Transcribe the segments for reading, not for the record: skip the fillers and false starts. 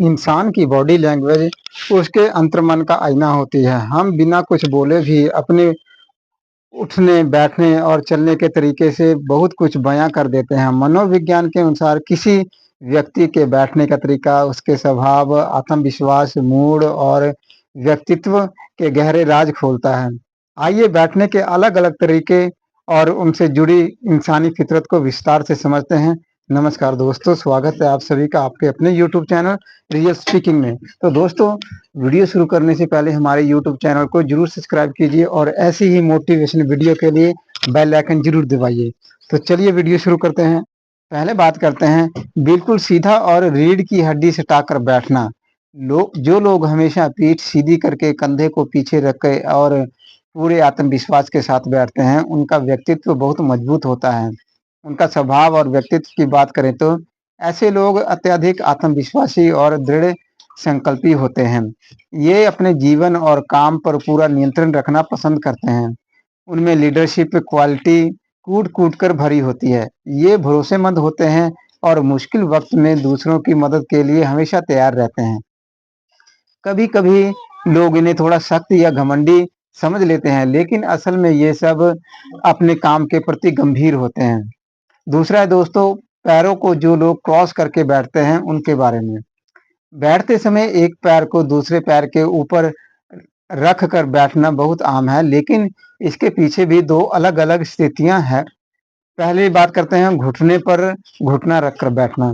इंसान की body language उसके अंतर्मन का आईना होती है। हम बिना कुछ बोले भी अपने उठने, बैठने और चलने के तरीके से बहुत कुछ बयां कर देते हैं। मनोविज्ञान के अनुसार किसी व्यक्ति के बैठने का तरीका उसके स्वभाव, आत्मविश्वास, मूड और व्यक्तित्व के गहरे राज खोलता है। आइए बैठने के अलग-अलग तरीके और उनसे जुड़ी इंसानी फितरत को विस्तार से समझते हैं। नमस्कार दोस्तों, स्वागत है आप सभी का आपके अपने यूट्यूब चैनल रियल स्पीकिंग में। तो दोस्तों, वीडियो शुरू करने से पहले हमारे यूट्यूब चैनल को जरूर सब्सक्राइब कीजिए और ऐसी ही मोटिवेशन वीडियो के लिए बेल आइकन जरूर दबाइए। तो चलिए वीडियो शुरू करते हैं। पहले बात करते हैं बिल्कुल सीधा और रीढ़ की हड्डी सटाकर बैठना। जो लोग हमेशा पीठ सीधी करके कंधे को पीछे रख के और पूरे आत्मविश्वास के साथ बैठते हैं, उनका व्यक्तित्व बहुत मजबूत होता है। उनका स्वभाव और व्यक्तित्व की बात करें तो ऐसे लोग अत्यधिक आत्मविश्वासी और दृढ़ संकल्पी होते हैं। ये अपने जीवन और काम पर पूरा नियंत्रण रखना पसंद करते हैं। उनमें लीडरशिप क्वालिटी कूट-कूट कर भरी होती है। ये भरोसेमंद होते हैं और मुश्किल वक्त में दूसरों की मदद के लिए हमेशा तैयार रहते हैं। कभी-कभी लोग इन्हें थोड़ा सख्त या घमंडी समझ लेते हैं, लेकिन असल में ये सब अपने काम के प्रति गंभीर होते हैं। दूसरा है दोस्तों, पैरों को जो लोग क्रॉस करके बैठते हैं, उनके बारे में। बैठते समय एक पैर को दूसरे पैर के ऊपर रख कर बैठना बहुत आम है, लेकिन इसके पीछे भी दो अलग-अलग स्थितियां हैं। पहली बात करते हैं घुटने पर घुटना रखकर बैठना।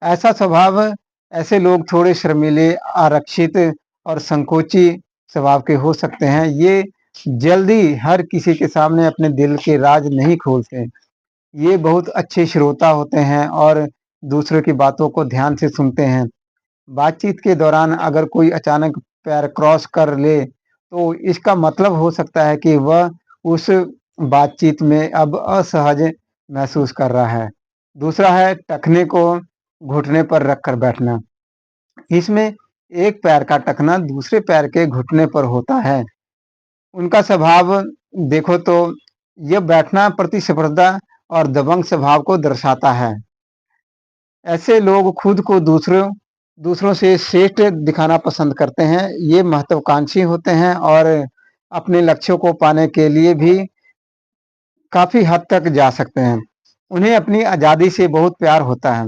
ऐसा स्वभाव ऐसे लोग थोड़े शर्मीले, आरक्षित और संकोची स्वभाव के हो सकते हैं। ये जल्दी हर किसी के सामने अपने दिल के राज नहीं खोलते। ये बहुत अच्छे श्रोता होते हैं और दूसरों की बातों को ध्यान से सुनते हैं। बातचीत के दौरान अगर कोई अचानक पैर क्रॉस कर ले, तो इसका मतलब हो सकता है कि वह उस बातचीत में अब असहज महसूस कर रहा है। दूसरा है टखने को घुटने पर रखकर बैठना। इसमें एक पैर का टखना दूसरे पैर के घुटने पर होता है। उनका स्वभाव देखो तो यह बैठना प्रतिस्पर्धा और दबंग स्वभाव को दर्शाता है। ऐसे लोग खुद को दूसरों दूसरों से श्रेष्ठ दिखाना पसंद करते हैं। ये महत्वाकांक्षी होते हैं और अपने लक्ष्यों को पाने के लिए भी काफ़ी हद तक जा सकते हैं। उन्हें अपनी आज़ादी से बहुत प्यार होता है।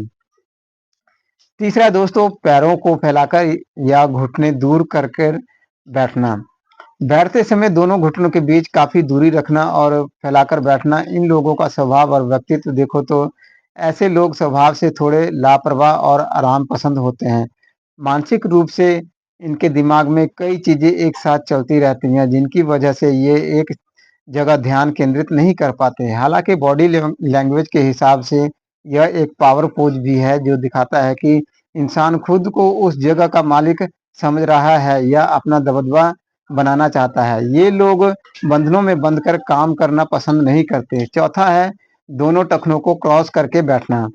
तीसरा है दोस्तों, पैरों को फैलाकर या घुटने दूर कर कर बैठना। बैठते समय दोनों घुटनों के बीच काफ़ी दूरी रखना और फैलाकर बैठना, इन लोगों का स्वभाव और व्यक्तित्व देखो तो ऐसे लोग स्वभाव से थोड़े लापरवाह और आराम पसंद होते हैं। मानसिक रूप से इनके दिमाग में कई चीज़ें एक साथ चलती रहती हैं, जिनकी वजह से ये एक जगह ध्यान केंद्रित नहीं कर पाते हैं। हालाँकि बॉडी लैंग्वेज के हिसाब से यह एक पावर पोज भी है, जो दिखाता है कि इंसान खुद को उस जगह का मालिक समझ रहा है या अपना दबदबा बनाना चाहता है। ये लोग बंधनों में बंध कर काम करना पसंद नहीं करते। चौथा है दोनों टखनों को क्रॉस करके बैठना।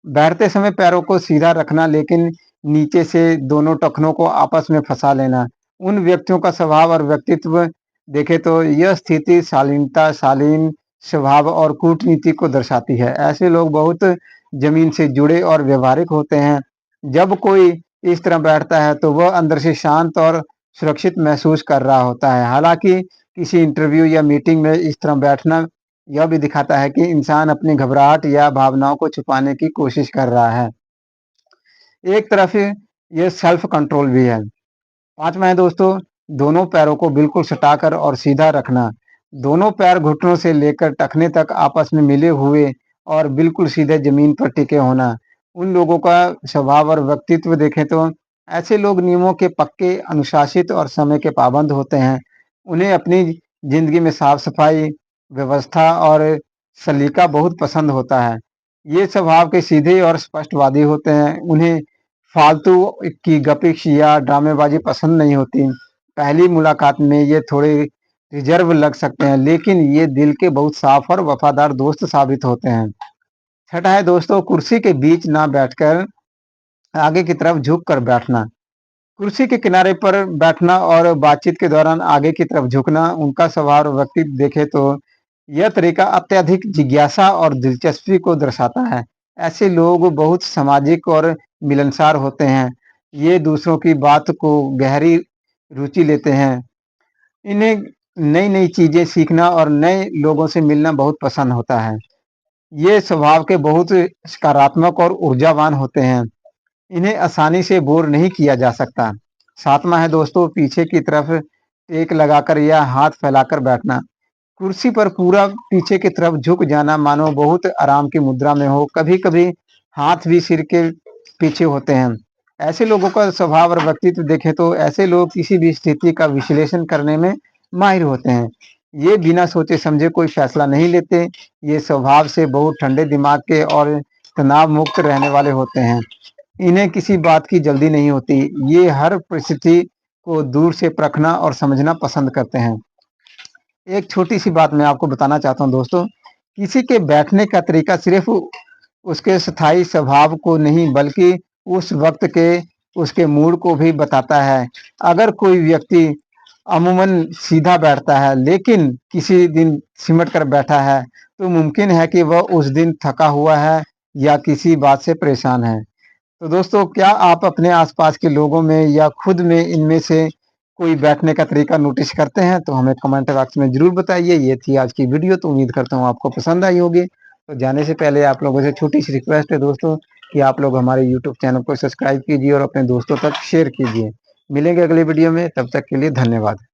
बैठते समय पैरों को सीधा रखना, लेकिन नीचे से दोनों टखनों को आपस में फंसा लेना। उन व्यक्तियों का स्वभाव और व्यक्तित्व देखें तो यह स्थिति शालीनता, शालीन स्वभाव और कूटनीति को दर्शाती है। ऐसे लोग बहुत जमीन से जुड़े और व्यवहारिक होते हैं। जब कोई इस तरह बैठता है तो वह अंदर से शांत और सुरक्षित महसूस कर रहा होता है। हालाँकि किसी इंटरव्यू या मीटिंग में इस तरह बैठना यह भी दिखाता है कि इंसान अपनी घबराहट या भावनाओं को छुपाने की कोशिश कर रहा है। एक तरफ ये सेल्फ कंट्रोल भी है। पाँचवां है दोस्तों, दोनों पैरों को बिल्कुल सटाकर और सीधा रखना। दोनों पैर घुटनों से लेकर टखने तक आपस में मिले हुए और बिल्कुल सीधे जमीन पर टिके होना। उन लोगों का स्वभाव और व्यक्तित्व देखें तो ऐसे लोग नियमों के पक्के, अनुशासित और समय के पाबंद होते हैं। उन्हें अपनी जिंदगी में साफ सफाई, व्यवस्था और सलीका बहुत पसंद होता है। ये स्वभाव के सीधे और स्पष्टवादी होते हैं। उन्हें फालतू की गपिश या ड्रामेबाजी पसंद नहीं होती। पहली मुलाकात में ये थोड़े रिजर्व लग सकते हैं, लेकिन ये दिल के बहुत साफ और वफादार दोस्त साबित होते हैं। छठा है दोस्तों, कुर्सी के बीच ना बैठकर आगे की तरफ झुक कर बैठना। कुर्सी के किनारे पर बैठना और बातचीत के दौरान आगे की तरफ झुकना, उनका स्वभाव और व्यक्तित्व देखे तो यह तरीका अत्यधिक जिज्ञासा और दिलचस्पी को दर्शाता है। ऐसे लोग बहुत सामाजिक और मिलनसार होते हैं। ये दूसरों की बात को गहरी रुचि लेते हैं। इन्हें नई-नई चीज़ें सीखना और नए लोगों से मिलना बहुत पसंद होता है। ये स्वभाव के बहुत सकारात्मक और ऊर्जावान होते हैं। इन्हें आसानी से बोर नहीं किया जा सकता। 7वां है दोस्तों, पीछे की तरफ टेक लगाकर या हाथ फैलाकर बैठना। कुर्सी पर पूरा पीछे की तरफ झुक जाना मानो बहुत आराम की मुद्रा में हो। कभी-कभी हाथ भी सिर के पीछे होते हैं। ऐसे लोगों का स्वभाव और व्यक्तित्व देखें तो ऐसे लोग किसी भी स्थिति का विश्लेषण करने में माहिर होते हैं। ये बिना सोचे समझे कोई फैसला नहीं लेते। ये स्वभाव से बहुत ठंडे दिमाग के और तनाव मुक्त रहने वाले होते हैं। इन्हें किसी बात की जल्दी नहीं होती। ये हर परिस्थिति को दूर से परखना और समझना पसंद करते हैं। एक छोटी-सी बात मैं आपको बताना चाहता हूँ दोस्तों, किसी के बैठने का तरीका सिर्फ़ उसके स्थायी स्वभाव को नहीं बल्कि उस वक़्त के उसके मूड को भी बताता है। अगर कोई व्यक्ति अमूमन सीधा बैठता है लेकिन किसी दिन सिमट कर बैठा है, तो मुमकिन है कि वह उस दिन थका हुआ है या किसी बात से परेशान है। तो दोस्तों, क्या आप अपने आसपास के लोगों में या खुद में इनमें से कोई बैठने का तरीका नोटिस करते हैं? तो हमें कमेंट बॉक्स में ज़रूर बताइए। ये थी आज की वीडियो, तो उम्मीद करता हूँ आपको पसंद आई होगी। तो जाने से पहले आप लोगों से छोटी-सी रिक्वेस्ट है दोस्तों कि आप लोग हमारे यूट्यूब चैनल को सब्सक्राइब कीजिए और अपने दोस्तों तक शेयर कीजिए। मिलेंगे अगली वीडियो में, तब तक के लिए धन्यवाद।